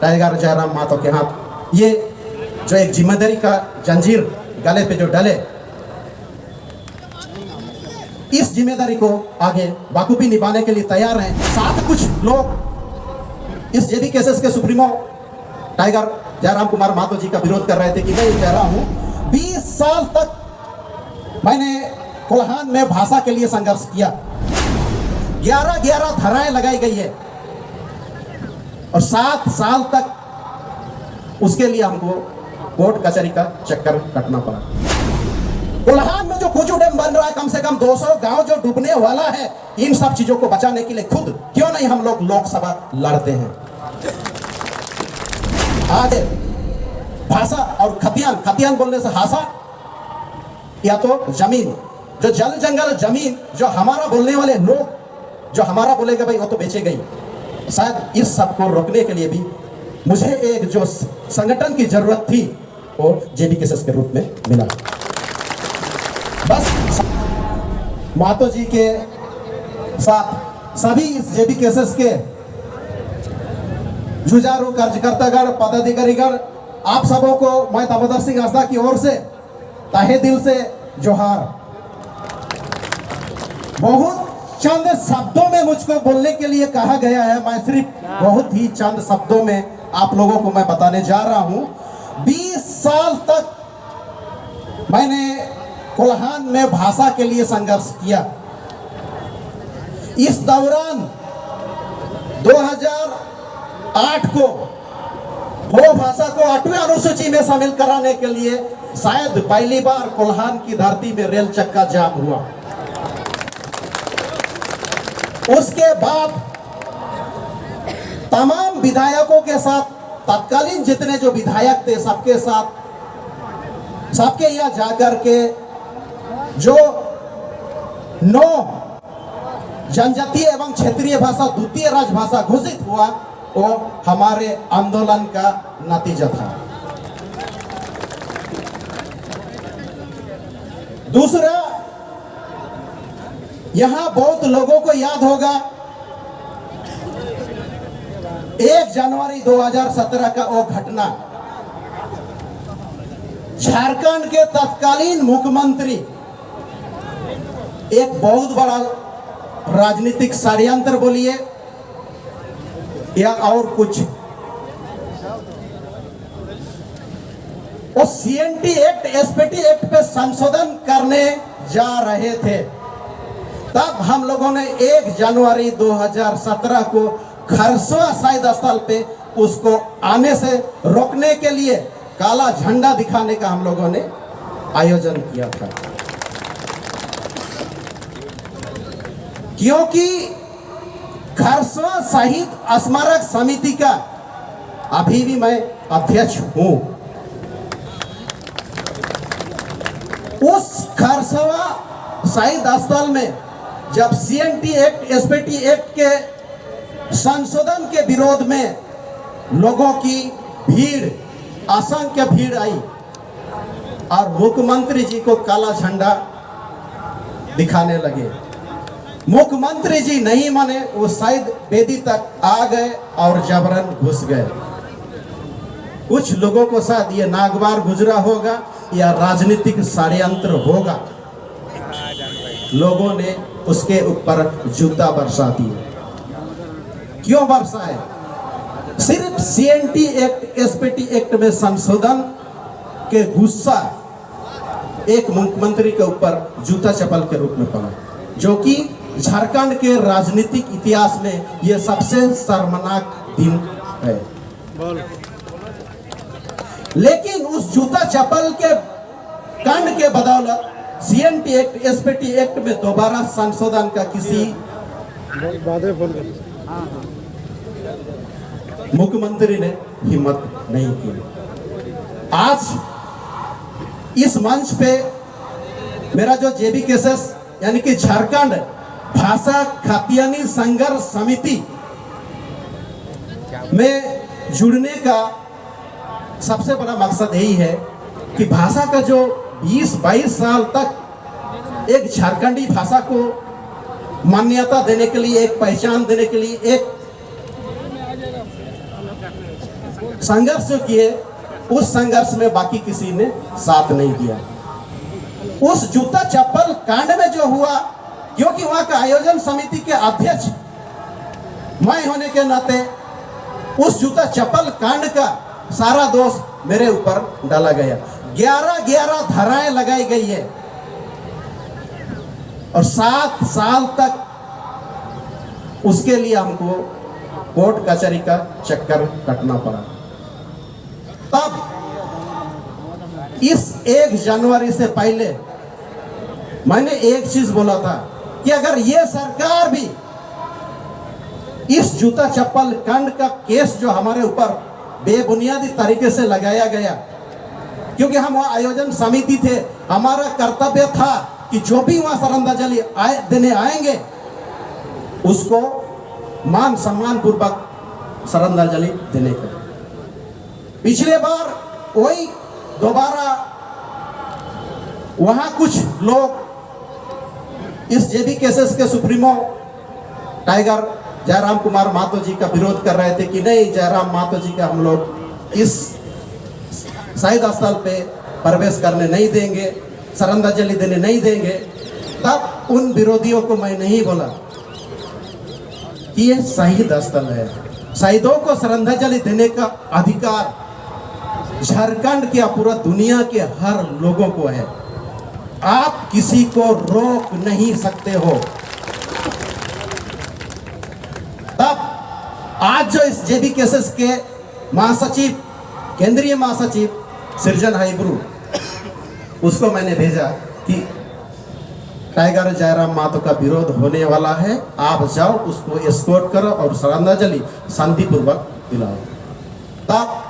Tiger Jairam Mahato के हाथ ये जो एक जिम्मेदारी का जंजीर गले पे जो डले, इस जिम्मेदारी को आगे बाखूबी निभाने के लिए तैयार हैं। साथ कुछ लोग इस जेबी केसेस के सुप्रीमो टाइगर जयराम कुमार महतो जी का विरोध कर रहे थे कि मैं ये कह रहा हूं 20 साल तक मैंने कोल्हान में भाषा के लिए संघर्ष किया, 11 धाराएं लगाई गई है और 7 साल तक उसके लिए हमको कोर्ट कचहरी का चक्कर कटना पड़ा। कोल्हान में जो कुजू डैम बन रहा है, कम से कम 200 गांव जो डूबने वाला है, इन सब चीजों को बचाने के लिए खुद क्यों नहीं हम लोग लोकसभा लड़ते हैं। आज भाषा और खतियान बोलने से हासा या तो जमीन, जो जल जंगल जमीन जो हमारा बोलने वाले लोग जो हमारा बोलेगा भाई वो तो बेचे गई। शायद इस सब को रोकने के लिए भी मुझे एक जो संगठन की जरूरत थी वो जेबी केसेस के रूप में मिला। बस महतो जी के साथ सभी इस जेबी केसेस के जुझारू कार्यकर्तागण पदाधिकारीगण आप सबों को मैं दामोदर सिंह आस्था की ओर से तहे दिल से जोहार। बहुत चंद शब्दों में मुझको बोलने के लिए कहा गया है, मैं सिर्फ बहुत ही चंद शब्दों में आप लोगों को मैं बताने जा रहा हूं। 20 साल तक मैंने कोल्हान में भाषा के लिए संघर्ष किया। इस दौरान 2008 को वो भाषा को 8वीं अनुसूची में शामिल कराने के लिए शायद पहली बार कोल्हान की धरती में रेल चक्का जाम हुआ। उसके बाद तमाम विधायकों के साथ, तत्कालीन जितने जो विधायक थे सबके साथ, सबके यहाँ जाकर के जो 9 जनजातीय एवं क्षेत्रीय भाषा द्वितीय राजभाषा घोषित हुआ वो हमारे आंदोलन का नतीजा था। दूसरा, यहां बहुत लोगों को याद होगा 1 जनवरी 2017 का वो घटना, झारखंड के तत्कालीन मुख्यमंत्री एक बहुत बड़ा राजनीतिक षड्यंत्र बोलिए या और कुछ, वो सीएनटी एक्ट एसपीटी एक्ट पे संशोधन करने जा रहे थे। तब हम लोगों ने 1 जनवरी 2017 को खरसवा शहीद स्थल पे उसको आने से रोकने के लिए काला झंडा दिखाने का हम लोगों ने आयोजन किया था, क्योंकि खरसवा शहीद स्मारक समिति का अभी भी मैं अध्यक्ष हूं। उस खरसवा शहीद स्थल में जब सीएनटी एक्ट एसपीटी एक्ट के संशोधन के विरोध में लोगों की भीड़, असंख्य भीड़ आई और मुख्यमंत्री जी को काला झंडा दिखाने लगे। मुख्यमंत्री जी नहीं माने, वो शायद वेदी तक आ गए और जबरन घुस गए। कुछ लोगों को शायद ये नागवार गुजरा होगा या राजनीतिक षड्यंत्र होगा, लोगों ने उसके ऊपर जूता बरसा दिए। क्यों बरसाए? सिर्फ सीएनटी एक्ट एसपीटी एक्ट में संशोधन के गुस्सा एक मुख्यमंत्री के ऊपर जूता चप्पल के रूप में पड़ा, जो कि झारखंड के राजनीतिक इतिहास में यह सबसे शर्मनाक दिन है। लेकिन उस जूता चप्पल के कांड के बदौलत सीएनटी एक्ट एसपीटी एक्ट में दोबारा संशोधन का किसी मुख्यमंत्री ने हिम्मत नहीं की। आज इस मंच पे मेरा जो जेबी केसेस यानी कि झारखंड भाषा खतियानी संघर्ष समिति में जुड़ने का सबसे बड़ा मकसद यही है कि भाषा का जो 20-22 साल तक एक झारखंडी भाषा को मान्यता देने के लिए, एक पहचान देने के लिए, एक संघर्ष जो किए, उस संघर्ष में बाकी किसी ने साथ नहीं दिया। उस जूता चप्पल कांड में जो हुआ, क्योंकि वहां का आयोजन समिति के अध्यक्ष मैं होने के नाते उस जूता चप्पल कांड का सारा दोष मेरे ऊपर डाला गया। 11 धाराएं लगाई गई है और 7 साल तक उसके लिए हमको कोर्ट कचहरी का चक्कर कटना पड़ा। तब इस 1 जनवरी से पहले मैंने एक चीज बोला था कि अगर ये सरकार भी इस जूता चप्पल कांड का केस जो हमारे ऊपर बेबुनियादी तरीके से लगाया गया, क्योंकि हम वहाँ आयोजन समिति थे, हमारा कर्तव्य था कि जो भी वहाँ श्रद्धांजलि देने आएंगे उसको मान सम्मान पूर्वक श्रद्धांजलि देने का। पिछले बार वही दोबारा वहाँ कुछ लोग इस जेबी केसेस के सुप्रीमो टाइगर जयराम कुमार महतो जी का विरोध कर रहे थे कि नहीं, जयराम महतो जी का हम लोग इस शहीद स्थल पे प्रवेश करने नहीं देंगे, श्रद्धांजलि देने नहीं देंगे। तब उन विरोधियों को मैं नहीं बोला कि ये शहीद स्थल है, शहीदों को श्रद्धांजलि देने का अधिकार झारखंड के पूरा दुनिया के हर लोगों को है। आप किसी को रोक नहीं सकते हो। तब आज जो इस जेबी केसेस के महासचिव, केंद्रीय महासचिव सृजन हाइब्रू, उसको मैंने भेजा कि टाइगर जयराम महतो का विरोध होने वाला है, आप जाओ उसको एस्कॉर्ट करो और श्रद्धांजलि शांतिपूर्वक दिलाओ। तब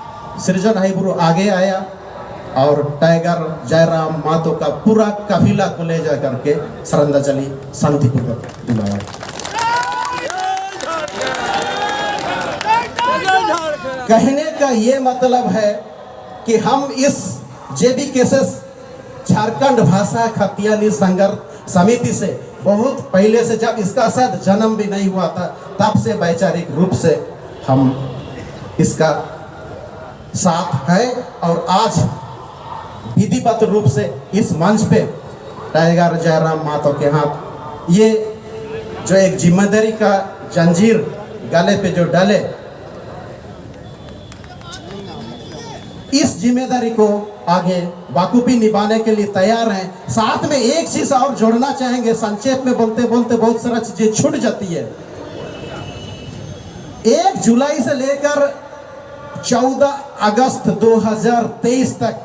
सृजन हाइब्रू आगे आया और टाइगर जयराम महतो का पूरा काफिला को ले जा करके श्रद्धांजलि शांतिपूर्वक दिलाया। कहने का ये मतलब है कि हम इस जेबी केसेस झारखंड भाषा खतियानी संघर्ष समिति से बहुत पहले से, जब इसका शायद जन्म भी नहीं हुआ था, तब से वैचारिक रूप से हम इसका साथ है। और आज विधिवत रूप से इस मंच पे टाइगर जयराम महतो के हाथ ये जो एक जिम्मेदारी का जंजीर गले पे जो डाले, इस जिम्मेदारी को आगे बाखूबी निभाने के लिए तैयार हैं। साथ में एक चीज और जोड़ना चाहेंगे, संक्षेप में बोलते बोलते बहुत सारा चीजें छूट जाती है। 1 जुलाई से लेकर 14 अगस्त 2023 तक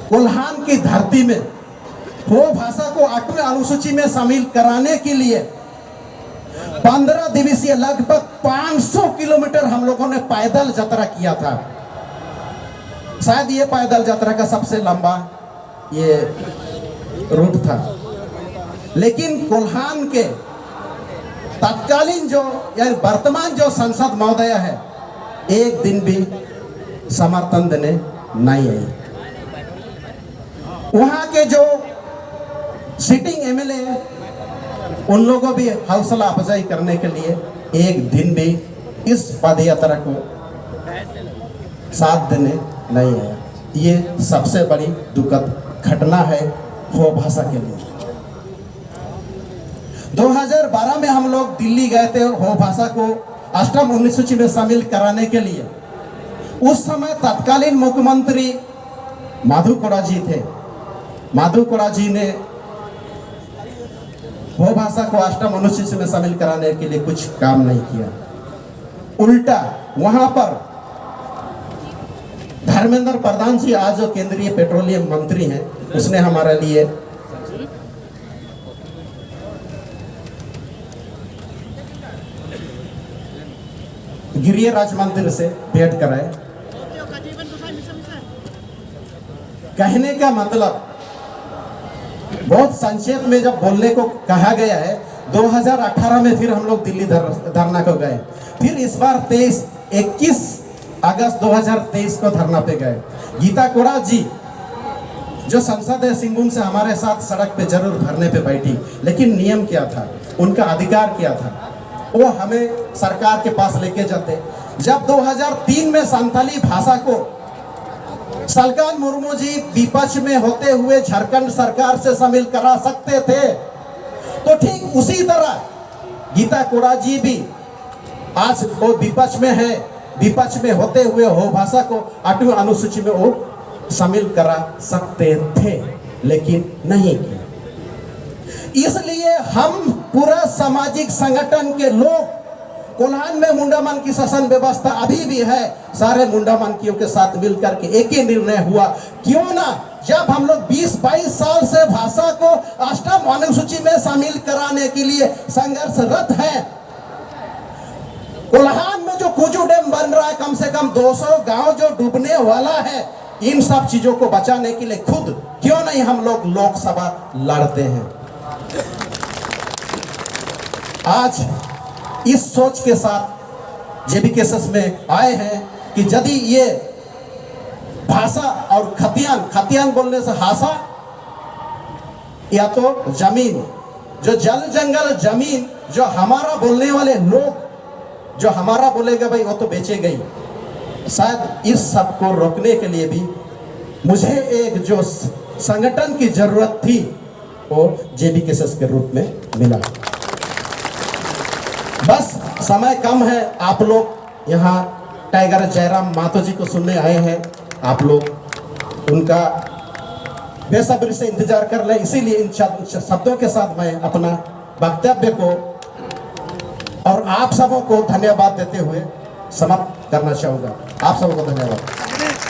कोल्हान की धरती में हो भाषा को 8वें अनुसूची में शामिल कराने के लिए 15 दिवसीय लगभग 500 किलोमीटर हम लोगों ने पैदल यात्रा किया था। शायद ये पैदल यात्रा का सबसे लंबा ये रूट था। लेकिन कोल्हान के तत्कालीन जो यानी वर्तमान जो सांसद महोदय है, एक दिन भी समर्थन देने नहीं आई। वहां के जो सिटिंग एमएलए, उन लोगों भी हौसला अफजाई करने के लिए एक दिन भी इस पद यात्रा को साथ देने नहीं आया। ये सबसे बड़ी दुखद घटना है हो भाषा के लिए। 2012 में हम लोग दिल्ली गए थे हो भाषा को 8वीं अनुसूची में शामिल कराने के लिए। उस समय तत्कालीन मुख्यमंत्री माधव कोड़ा जी थे। माधव कोड़ा जी ने हो भाषा को 8वीं अनुसूची में शामिल कराने के लिए कुछ काम नहीं किया। उल्टा वहां पर धर्मेंद्र प्रधान जी, आज जो केंद्रीय पेट्रोलियम मंत्री हैं, उसने हमारे लिए गिरिराज मंदिर से भेंट कराए। कहने का मतलब बहुत संक्षेप में जब बोलने को कहा गया है, 2018 में फिर हम लोग दिल्ली धरना को गए, फिर इस बार 21 अगस्त 2023 को धरना पे गए। गीता कोड़ा जी जो संसद है सिंहभूम से हमारे साथ सड़क पे जरूर धरने पे बैठी, लेकिन नियम क्या था, उनका अधिकार क्या था, वो हमें सरकार के पास लेके जाते। जब 2003 में संथाली भाषा को सलगान मुर्मू जी विपक्ष में होते हुए झारखंड सरकार से शामिल करा सकते थे, तो ठीक उसी तरह गीता कोड़ा जी भी आज वो विपक्ष में है, विपक्ष में होते हुए हो भाषा को 8वीं अनुसूची में वो शामिल करा सकते थे, लेकिन नहीं किया। इसलिए हम पूरा सामाजिक संगठन के लोग कोल्हान में मुंडामन की शासन व्यवस्था अभी भी है, सारे मुंडामनकियों के साथ मिलकर के एक ही निर्णय हुआ, क्यों ना जब हम लोग 20-22 साल से भाषा को 8वीं अनुसूची में शामिल कराने के लिए संघर्षरत हैं। कोल्हान में जो कुजू डैम बन रहा है, कम से कम 200 गांव जो डूबने वाला है, इन सब चीजों को बचाने के लिए खुद क्यों नहीं हम लोग लोकसभा लड़ते हैं। आज इस सोच के साथ जेबीकेएसएस में आए हैं कि यदि ये भाषा और खतियान बोलने से हासा या तो जमीन, जो जल जंगल जमीन जो हमारा बोलने वाले लोग जो हमारा बोलेगा भाई वो तो बेचेगा ही। शायद इस सब को रोकने के लिए भी मुझे एक जो संगठन की जरूरत थी वो जेबीकेएसएस के रूप में मिला। बस समय कम है, आप लोग यहाँ टाइगर जयराम मातो जी को सुनने आए हैं, आप लोग उनका बेसब्री से इंतजार कर लें। इसीलिए इन शब्दों के साथ मैं अपना वक्तव्य को और आप सबों को धन्यवाद देते हुए समाप्त करना चाहूँगा। आप सबों को धन्यवाद।